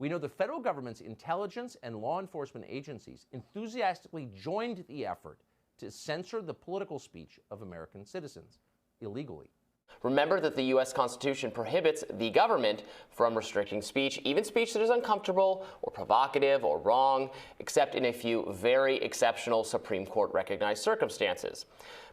We know the federal government's intelligence and law enforcement agencies enthusiastically joined the effort to censor the political speech of American citizens illegally. Remember that the U.S. Constitution prohibits the government from restricting speech, even speech that is uncomfortable or provocative or wrong, except in a few very exceptional Supreme Court recognized circumstances.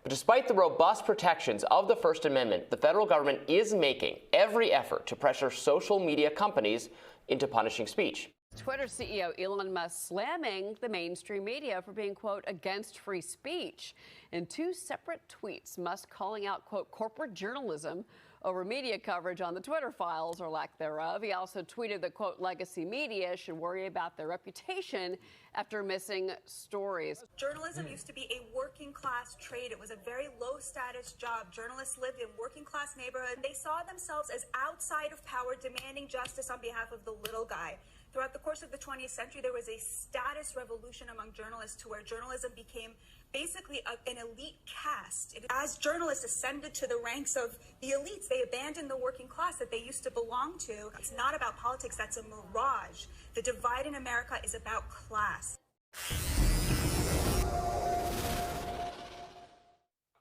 But despite the robust protections of the First Amendment, the federal government is making every effort to pressure social media companies into punishing speech. Twitter CEO Elon Musk slamming the mainstream media for being, quote, against free speech. In two separate tweets, Musk calling out, quote, corporate journalism over media coverage on the Twitter files or lack thereof. He also tweeted that, quote, legacy media should worry about their reputation after missing stories. Journalism used to be a working class trade. It was a very low status job. Journalists lived in working class neighborhoods. They saw themselves as outside of power, demanding justice on behalf of the little guy. Throughout the course of the 20th century, there was a status revolution among journalists to where journalism became basically an elite caste. As journalists ascended to the ranks of the elites, they abandoned the working class that they used to belong to. It's not about politics. That's a mirage. The divide in America is about class.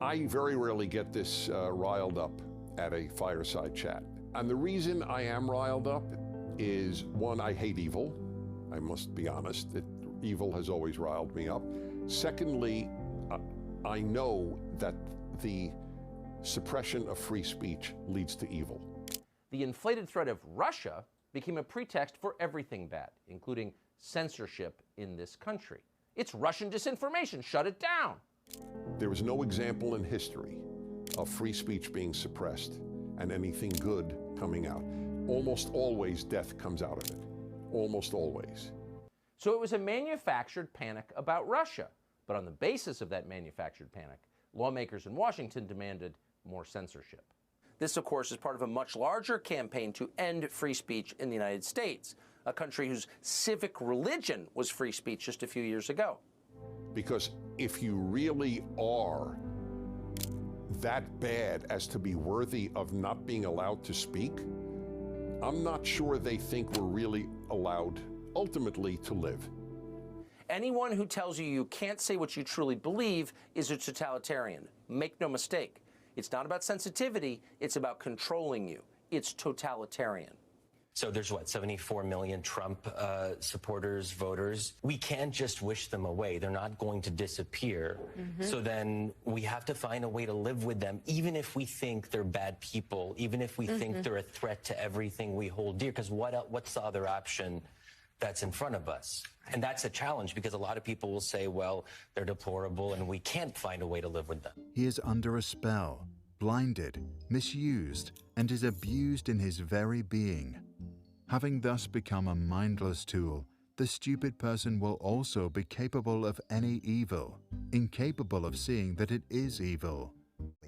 I very rarely get this riled up at a fireside chat. And the reason I am riled up is, one, I hate evil. I must be honest. Evil has always riled me up. Secondly, I know that the suppression of free speech leads to evil. The inflated threat of Russia became a pretext for everything bad, including censorship in this country. It's Russian disinformation. Shut it down. There is no example in history of free speech being suppressed and anything good coming out. Almost always death comes out of it. Almost always. So it was a manufactured panic about Russia. But on the basis of that manufactured panic, lawmakers in Washington demanded more censorship. This, of course, is part of a much larger campaign to end free speech in the United States, a country whose civic religion was free speech just a few years ago. Because if you really are that bad as to be worthy of not being allowed to speak, I'm not sure they think we're really allowed ultimately to live. Anyone who tells you you can't say what you truly believe is a totalitarian. Make no mistake. It's not about sensitivity, it's about controlling you. It's totalitarian. So there's, 74 million Trump supporters, voters. We can't just wish them away. They're not going to disappear. So then we have to find a way to live with them, even if we think they're bad people, even if we think they're a threat to everything we hold dear, because what's the other option that's in front of us? And that's a challenge, because a lot of people will say, well, they're deplorable and we can't find a way to live with them. He is under a spell, blinded, misused, and is abused in his very being. Having thus become a mindless tool, the stupid person will also be capable of any evil, incapable of seeing that it is evil.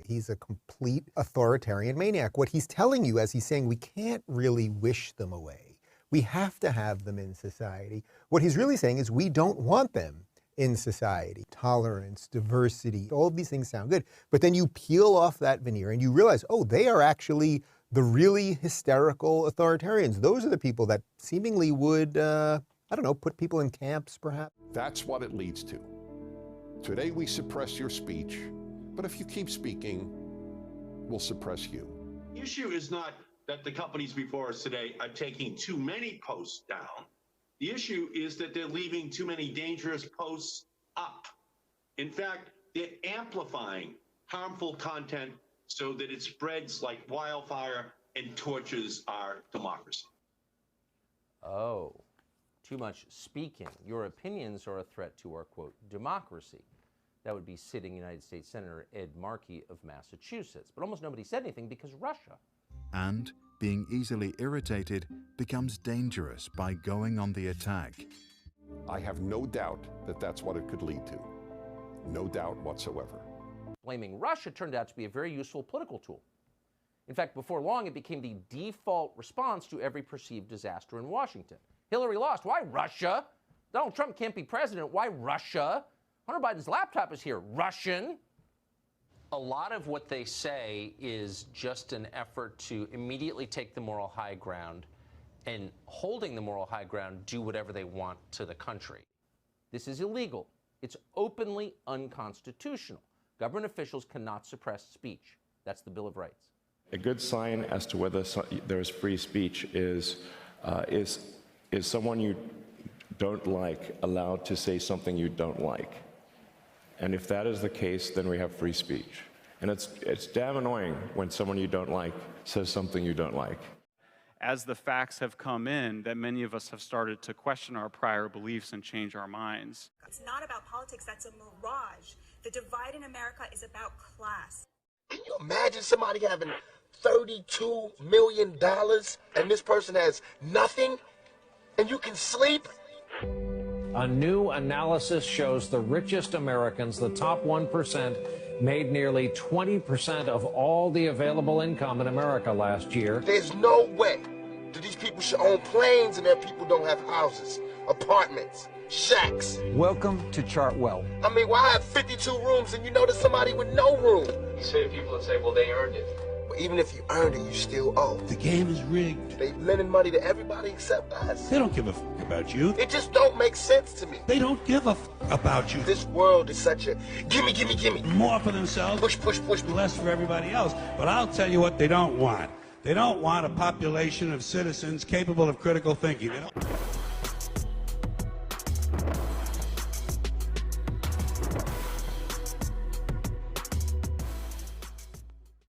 He's a complete authoritarian maniac. What he's telling you, as he's saying, we can't really wish them away. We have to have them in society. What he's really saying is we don't want them in society. Tolerance, diversity, all of these things sound good. But then you peel off that veneer and you realize, oh, they are actually the really hysterical authoritarians. Those are the people that seemingly would, I don't know, put people in camps, perhaps. That's what it leads to. Today we suppress your speech, but if you keep speaking, we'll suppress you. The issue is not that the companies before us today are taking too many posts down. The issue is that they're leaving too many dangerous posts up. In fact, they're amplifying harmful content so that it spreads like wildfire and torches our democracy. Oh, too much speaking. Your opinions are a threat to our, quote, democracy. That would be sitting United States Senator Ed Markey of Massachusetts. But almost nobody said anything because Russia. And being easily irritated becomes dangerous by going on the attack. I have no doubt that that's what it could lead to. No doubt whatsoever. Blaming Russia turned out to be a very useful political tool. In fact, before long, it became the default response to every perceived disaster in Washington. Hillary lost. Why Russia? Donald Trump can't be president. Why Russia? Hunter Biden's laptop is here. Russian. A lot of what they say is just an effort to immediately take the moral high ground and holding the moral high ground do whatever they want to the country. This is illegal. It's openly unconstitutional. Government officials cannot suppress speech. That's the Bill of Rights. A good sign as to whether there is free speech is someone you don't like allowed to say something you don't like. And if that is the case, then we have free speech. And it's damn annoying when someone you don't like says something you don't like. As the facts have come in, that many of us have started to question our prior beliefs and change our minds. It's not about politics, that's a mirage. The divide in America is about class. Can you imagine somebody having $32 million and this person has nothing and you can sleep? A new analysis shows the richest Americans, the top 1%, made nearly 20% of all the available income in America last year. There's no way that these people should own planes and their people don't have houses, apartments, shacks. Welcome to Chartwell. I mean, why have 52 rooms and you know there's somebody with no room? You say to people that say, well, they earned it. But even if you earned it, you still owe. The game is rigged. They lending money to everybody except us. They don't give a about you. It just don't make sense to me. They don't give a about you. This world is such a gimme, gimme, gimme. More for themselves. Push, push, push. Less for everybody else. But I'll tell you what they don't want. They don't want a population of citizens capable of critical thinking. They don't